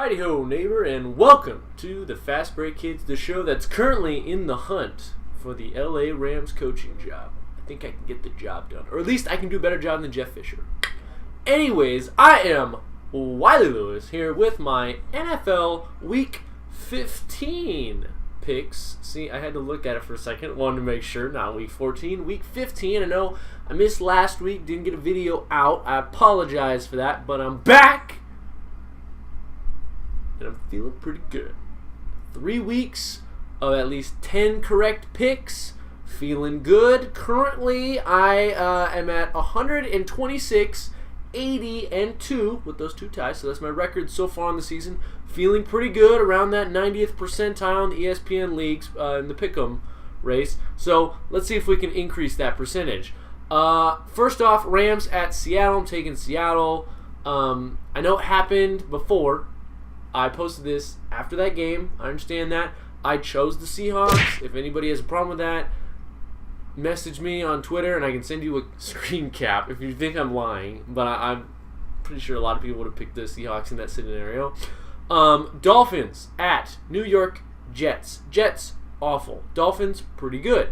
Righty ho, neighbor, and welcome to the Fast Break Kids, the show that's currently in the hunt for the LA Rams coaching job. I think I can get the job done, or at least I can do a better job than Jeff Fisher. Anyways, I am Wiley Lewis here with my NFL Week 15 picks. See, I had to look at it for a second, wanted to make sure, not Week 14, Week 15. I know I missed last week, didn't get a video out. I apologize for that, but I'm back. And I'm feeling pretty good. 3 weeks of at least 10 correct picks. Feeling good. Currently, I am at 126, 80, and 2 with those 2 ties. So that's my record so far in the season. Feeling pretty good around that 90th percentile in the ESPN leagues in the Pick'em race. So let's see if we can increase that percentage. First off, Rams at Seattle. I'm taking Seattle. I know it happened before. I posted this after that game. I understand that. I chose the Seahawks. If anybody has a problem with that, message me on Twitter and I can send you a screen cap if you think I'm lying. But I'm pretty sure a lot of people would have picked the Seahawks in that scenario. Dolphins at New York Jets. Jets, awful. Dolphins, pretty good.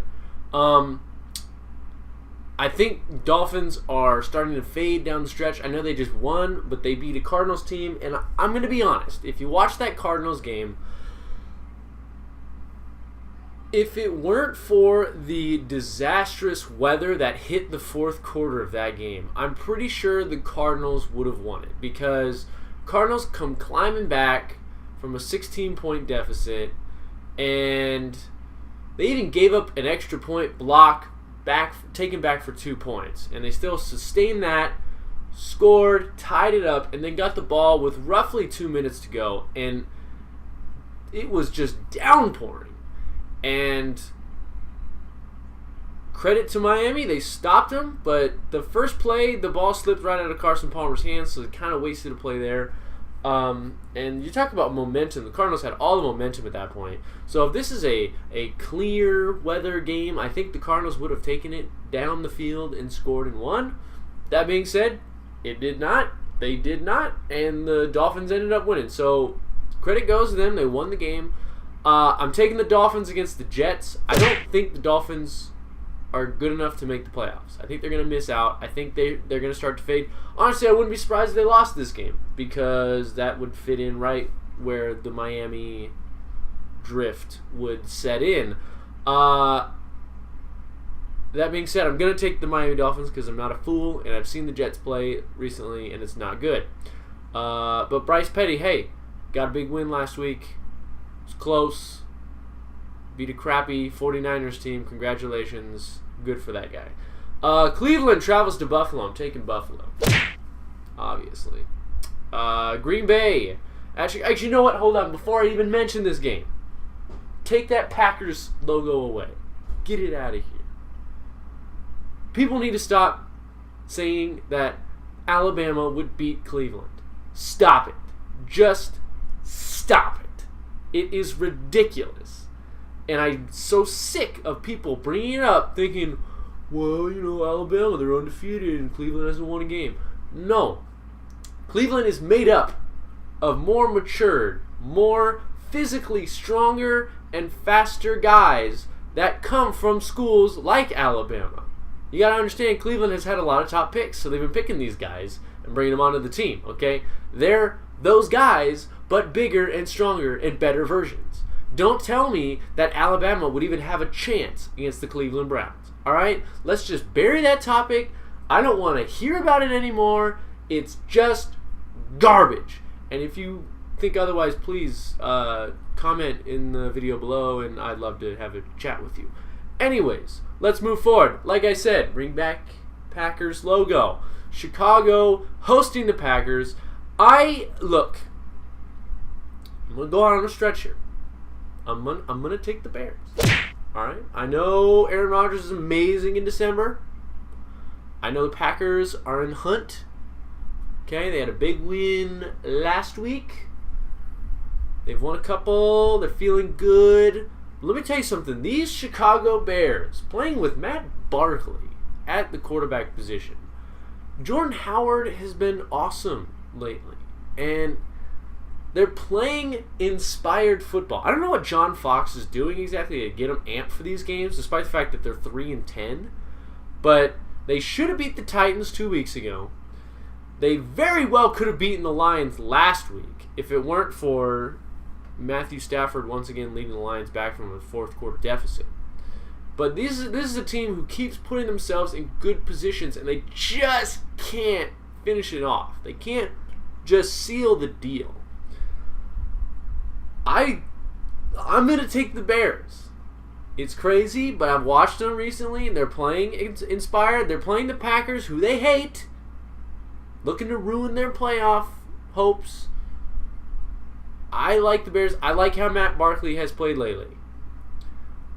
I think Dolphins are starting to fade down the stretch. I know they just won, but they beat a Cardinals team. And I'm going to be honest. If you watch that Cardinals game, if it weren't for the disastrous weather that hit the fourth quarter of that game, I'm pretty sure the Cardinals would have won it. Because Cardinals come climbing back from a 16-point deficit. And they even gave up an extra point block taken back for 2 points, and they still sustained that, scored, tied it up, and then got the ball with roughly 2 minutes to go, and it was just downpouring. And credit to Miami, they stopped them, but the first play, the ball slipped right out of Carson Palmer's hands, so they kind of wasted a play there. And you talk about momentum. The Cardinals had all the momentum at that point. So if this is a clear weather game, I think the Cardinals would have taken it down the field and scored and won. That being said, it did not. They did not. And the Dolphins ended up winning. So credit goes to them. They won the game. I'm taking the Dolphins against the Jets. I don't think the Dolphins are good enough to make the playoffs. I think they're going to miss out. I think they're going to start to fade. Honestly, I wouldn't be surprised if they lost this game because that would fit in right where the Miami drift would set in. That being said, I'm going to take the Miami Dolphins because I'm not a fool and I've seen the Jets play recently and it's not good. But Bryce Petty, hey, got a big win last week. It's close. Beat a crappy 49ers team. Congratulations. Good for that guy. Cleveland travels to Buffalo. I'm taking Buffalo. Obviously. Green Bay. Actually, you know what? Hold on. Before I even mention this game, take that Packers logo away. Get it out of here. People need to stop saying that Alabama would beat Cleveland. Stop it. Just stop it. It is ridiculous. And I'm so sick of people bringing it up thinking, well, you know, Alabama, they're undefeated and Cleveland hasn't won a game. No. Cleveland is made up of more matured, more physically stronger and faster guys that come from schools like Alabama. You got to understand, Cleveland has had a lot of top picks, so they've been picking these guys and bringing them onto the team, okay? They're those guys, but bigger and stronger and better versions. Don't tell me that Alabama would even have a chance against the Cleveland Browns. All right? Let's just bury that topic. I don't want to hear about it anymore. It's just garbage. And if you think otherwise, please comment in the video below, and I'd love to have a chat with you. Anyways, let's move forward. Like I said, bring back Packers logo. Chicago hosting the Packers. Look, I'm going to go out on a stretch here. I'm gonna take the Bears. All right. I know Aaron Rodgers is amazing in December. I know the Packers are in hunt. Okay, they had a big win last week. They've won a couple. They're feeling good. But let me tell you something. These Chicago Bears playing with Matt Barkley at the quarterback position. Jordan Howard has been awesome lately, and They're playing inspired football. I don't know what John Fox is doing exactly to get them amped for these games, despite the fact that they're 3-10. But they should have beat the Titans 2 weeks ago. They very well could have beaten the Lions last week if it weren't for Matthew Stafford once again leading the Lions back from a fourth quarter deficit. But this is a team who keeps putting themselves in good positions, and they just can't finish it off. They can't just seal the deal. I'm going to take the Bears. It's crazy, but I've watched them recently, and they're playing inspired. They're playing the Packers, who they hate, looking to ruin their playoff hopes. I like the Bears. I like how Matt Barkley has played lately.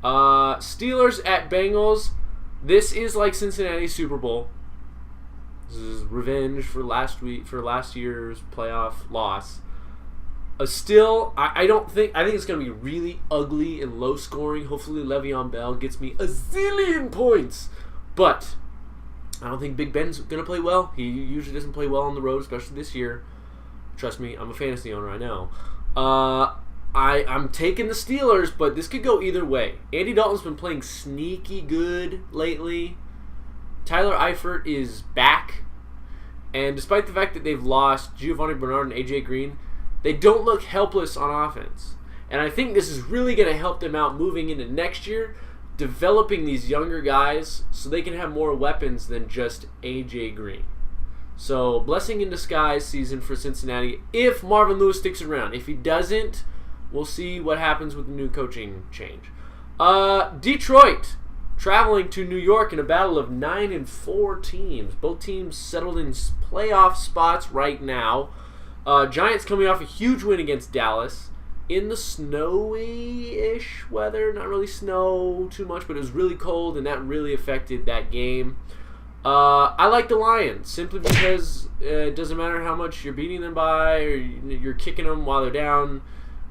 Steelers at Bengals. This is like Cincinnati's Super Bowl. This is revenge for last year's playoff loss. I think it's going to be really ugly and low scoring. Hopefully Le'Veon Bell gets me a zillion points. But I don't think Big Ben's going to play well. He usually doesn't play well on the road, especially this year. Trust me, I'm a fantasy owner, I know. I'm taking the Steelers, but this could go either way. Andy Dalton's been playing sneaky good lately. Tyler Eifert is back. And despite the fact that they've lost Giovanni Bernard and A.J. Green, they don't look helpless on offense. And I think this is really going to help them out moving into next year, developing these younger guys so they can have more weapons than just A.J. Green. So, blessing in disguise season for Cincinnati if Marvin Lewis sticks around. If he doesn't, we'll see what happens with the new coaching change. Detroit traveling to New York in a battle of 9-4 teams. Both teams settled in playoff spots right now. Giants coming off a huge win against Dallas in the snowy-ish weather. Not really snow too much, but it was really cold, and that really affected that game. I like the Lions simply because it doesn't matter how much you're beating them by or you're kicking them while they're down.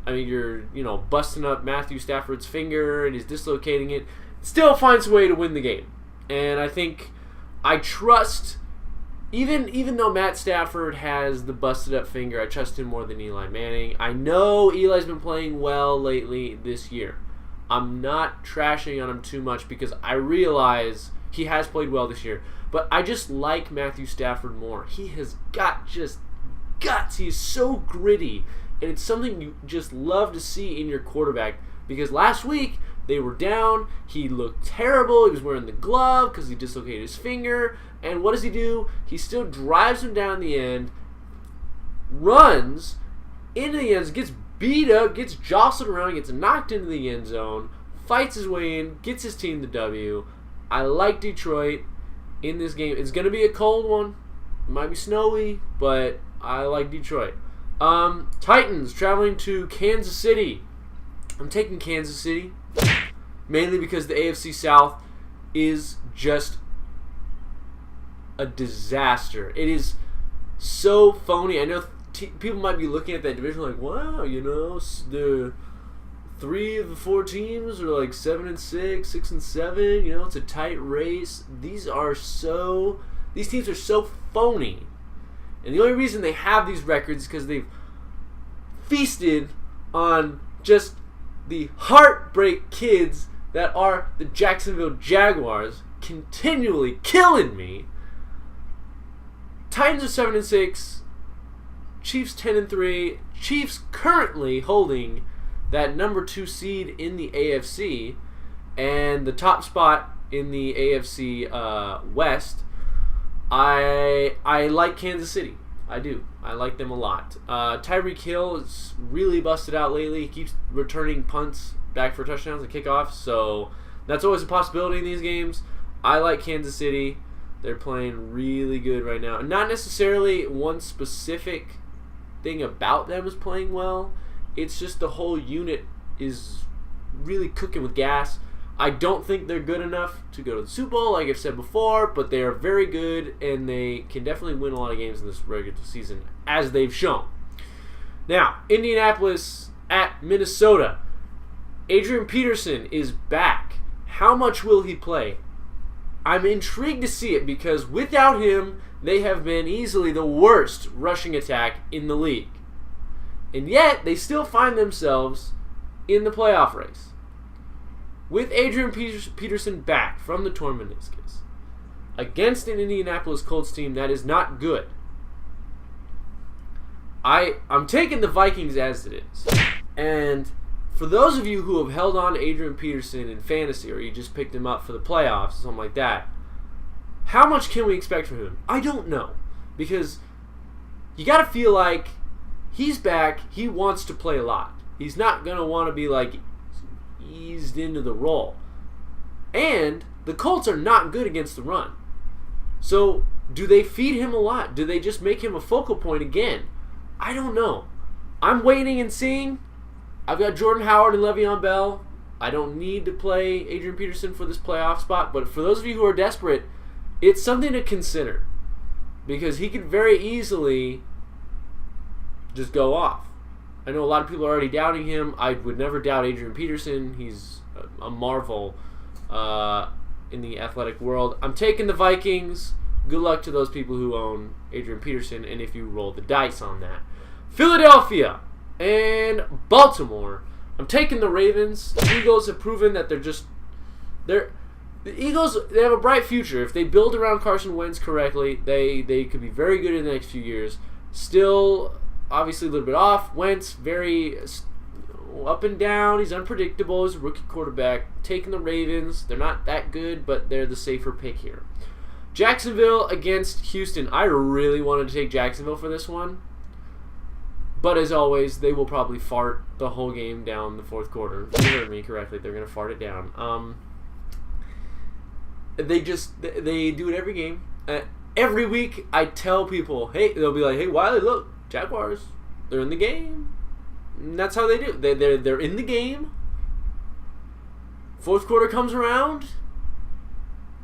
I mean, you're busting up Matthew Stafford's finger and he's dislocating it. Still finds a way to win the game. And I think I trust, even though Matt Stafford has the busted up finger, I trust him more than Eli Manning. I know Eli's been playing well lately this year. I'm not trashing on him too much because I realize he has played well this year. But I just like Matthew Stafford more. He has got just guts. He is so gritty. And it's something you just love to see in your quarterback. Because last week, they were down. He looked terrible. He was wearing the glove because he dislocated his finger. And what does he do? He still drives him down the end, runs into the end zone, gets beat up, gets jostled around, gets knocked into the end zone, fights his way in, gets his team the W. I like Detroit in this game. It's going to be a cold one. It might be snowy, but I like Detroit. Titans traveling to Kansas City. I'm taking Kansas City mainly because the AFC South is just a disaster. It is so phony. I know people might be looking at that division like, wow, the 3 of the 4 teams are like 7-6, 6-7. It's a tight race. These teams are so phony. And the only reason they have these records is because they've feasted on just the heartbreak kids that are the Jacksonville Jaguars, continually killing me. Titans are 7-6, Chiefs 10-3. Chiefs currently holding that number 2 seed in the AFC and the top spot in the AFC West. I like Kansas City. I do. I like them a lot. Tyreek Hill is really busted out lately. He keeps returning punts back for touchdowns and kickoffs, so that's always a possibility in these games. I like Kansas City. They're playing really good right now. Not necessarily one specific thing about them is playing well. It's just the whole unit is really cooking with gas. I don't think they're good enough to go to the Super Bowl, like I've said before, but they are very good, and they can definitely win a lot of games in this regular season, as they've shown. Now, Indianapolis at Minnesota. Adrian Peterson is back. How much will he play? I'm intrigued to see it because without him, they have been easily the worst rushing attack in the league. And yet, they still find themselves in the playoff race. With Adrian Peterson back from the torn meniscus. Against an Indianapolis Colts team that is not good. I'm taking the Vikings as it is. And for those of you who have held on to Adrian Peterson in fantasy, or you just picked him up for the playoffs or something like that, how much can we expect from him? I don't know. Because you got to feel like he's back. He wants to play a lot. He's not going to want to be like eased into the role. And the Colts are not good against the run. So do they feed him a lot? Do they just make him a focal point again? I don't know. I'm waiting and seeing. I've got Jordan Howard and Le'Veon Bell. I don't need to play Adrian Peterson for this playoff spot. But for those of you who are desperate, it's something to consider. Because he could very easily just go off. I know a lot of people are already doubting him. I would never doubt Adrian Peterson. He's a marvel in the athletic world. I'm taking the Vikings. Good luck to those people who own Adrian Peterson, and if you roll the dice on that. Philadelphia and Baltimore. I'm taking the Ravens. The Eagles have proven that the Eagles, they have a bright future. If they build around Carson Wentz correctly, they could be very good in the next few years. Still, obviously, a little bit off. Wentz, very up and down. He's unpredictable. He's a rookie quarterback. Taking the Ravens. They're not that good, but they're the safer pick here. Jacksonville against Houston. I really wanted to take Jacksonville for this one. But as always, they will probably fart the whole game down the fourth quarter. You heard me correctly. They're going to fart it down. They do it every game. Every week I tell people, hey, they'll be like, hey, Wiley, look, Jaguars, they're in the game. And that's how they do. They're in the game. Fourth quarter comes around.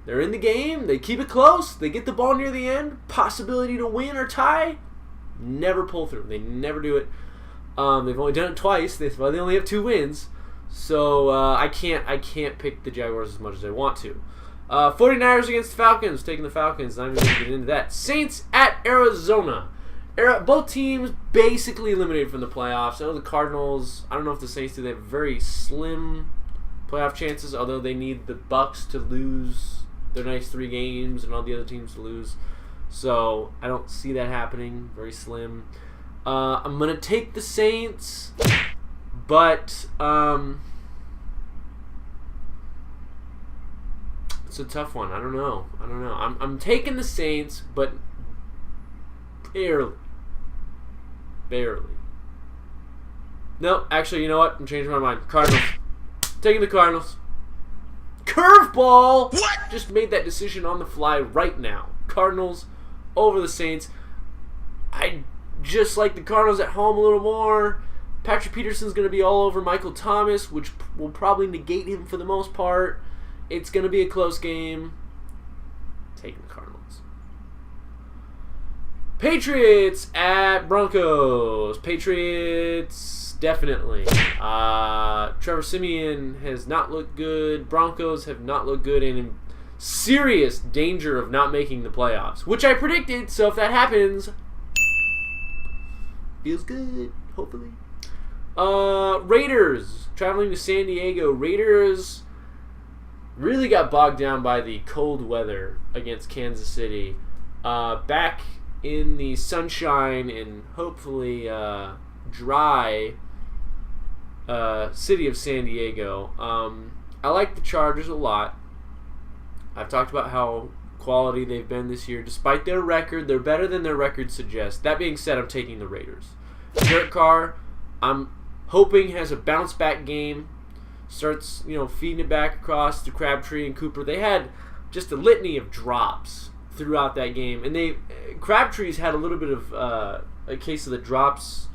They're in the game. They keep it close. They get the ball near the end. Possibility to win or tie. Never pull through. They never do it. They've only done it twice. They only have 2 wins. So I can't pick the Jaguars as much as I want to. 49ers against the Falcons. Taking the Falcons. Not even going to get into that. Saints at Arizona. Both teams basically eliminated from the playoffs. I know the Cardinals, I don't know if the Saints do. They have very slim playoff chances, although they need the Bucs to lose their next 3 games and all the other teams to lose. So I don't see that happening. Very slim. I'm going to take the Saints, but it's a tough one. I don't know. I'm taking the Saints, but barely. No, actually, you know what? I'm changing my mind. Cardinals. Taking the Cardinals. Curveball! What? Just made that decision on the fly right now. Cardinals over the Saints. I just like the Cardinals at home a little more. Patrick Peterson's going to be all over Michael Thomas, which will probably negate him for the most part. It's going to be a close game. Taking the Cardinals. Patriots at Broncos. Patriots, definitely. Trevor Siemian has not looked good. Broncos have not looked good and in serious danger of not making the playoffs, which I predicted, so if that happens, feels good, hopefully. Raiders, traveling to San Diego. Raiders really got bogged down by the cold weather against Kansas City. Back in the sunshine and hopefully dry city of San Diego. I like the Chargers a lot. I've talked about how quality they've been this year. Despite their record, they're better than their record suggests. That being said, I'm taking the Raiders. Derek Carr, I'm hoping has a bounce-back game. Starts, feeding it back across to Crabtree and Cooper. They had just a litany of drops throughout that game. And Crabtree's had a little bit of a case of the drops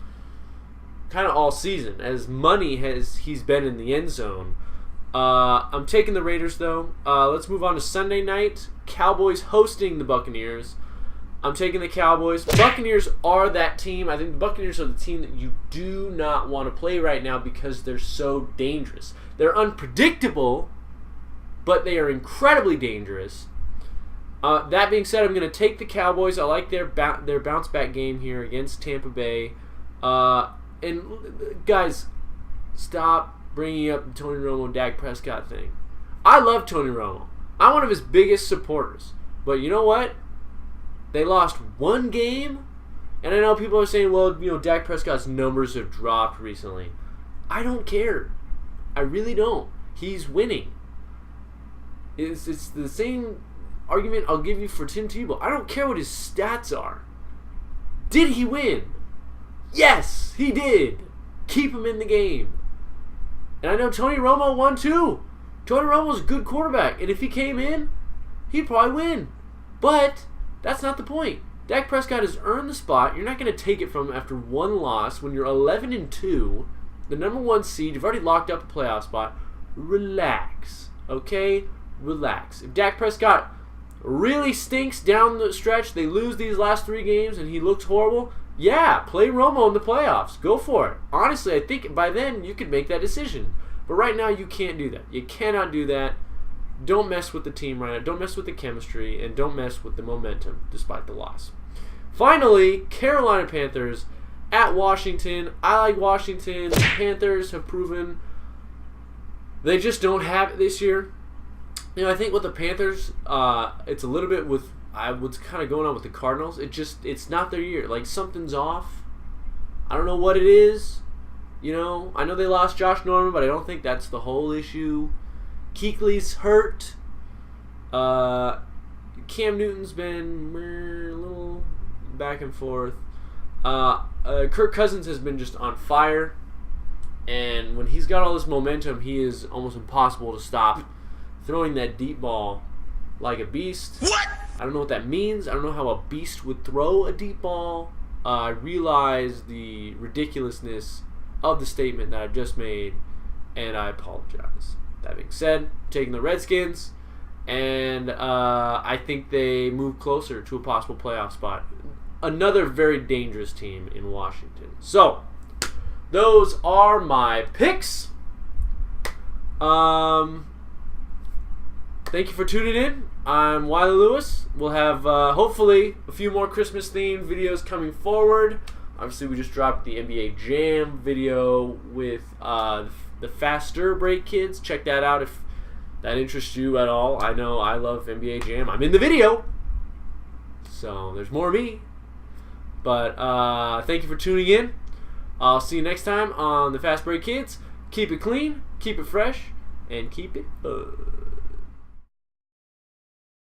kind of all season. As money he's been in the end zone. I'm taking the Raiders, though. Let's move on to Sunday night. Cowboys hosting the Buccaneers. I'm taking the Cowboys. Buccaneers are that team. I think the Buccaneers are the team that you do not want to play right now because they're so dangerous. They're unpredictable, but they are incredibly dangerous. That being said, I'm going to take the Cowboys. I like their bounce-back game here against Tampa Bay. And guys, stop bringing up the Tony Romo and Dak Prescott thing. I love Tony Romo. I'm one of his biggest supporters. But you know what? They lost one game. And I know people are saying, well, Dak Prescott's numbers have dropped recently. I don't care. I really don't. He's winning. It's the same argument I'll give you for Tim Tebow. I don't care what his stats are. Did he win? Yes, he did. Keep him in the game. And I know Tony Romo won too. Tony Romo's a good quarterback. And if he came in, he'd probably win. But that's not the point. Dak Prescott has earned the spot. You're not going to take it from him after one loss when you're 11-2, the number one seed. You've already locked up a playoff spot. Relax, okay? Relax. If Dak Prescott really stinks down the stretch, they lose these last 3 games, and he looks horrible, yeah, play Romo in the playoffs. Go for it. Honestly, I think by then you could make that decision. But right now you can't do that. You cannot do that. Don't mess with the team right now. Don't mess with the chemistry, and don't mess with the momentum despite the loss. Finally, Carolina Panthers at Washington. I like Washington. The Panthers have proven they just don't have it this year. I think with the Panthers, it's a little bit with what's kind of going on with the Cardinals. It's not their year. Like, something's off. I don't know what it is. I know they lost Josh Norman, but I don't think that's the whole issue. Kuechly's hurt. Cam Newton's been a little back and forth. Kirk Cousins has been just on fire. And when he's got all this momentum, he is almost impossible to stop throwing that deep ball like a beast. What? I don't know what that means. I don't know how a beast would throw a deep ball. I realize the ridiculousness of the statement that I've just made, and I apologize. That being said, taking the Redskins, and I think they move closer to a possible playoff spot. Another very dangerous team in Washington. So, those are my picks. Thank you for tuning in. I'm Wiley Lewis. We'll have hopefully a few more Christmas-themed videos coming forward. Obviously, we just dropped the NBA Jam video with the Faster Break kids. Check that out if that interests you at all. I know I love NBA Jam. I'm in the video, so there's more of me. But thank you for tuning in. I'll see you next time on the Fast Break Kids. Keep it clean, keep it fresh, and keep it fun.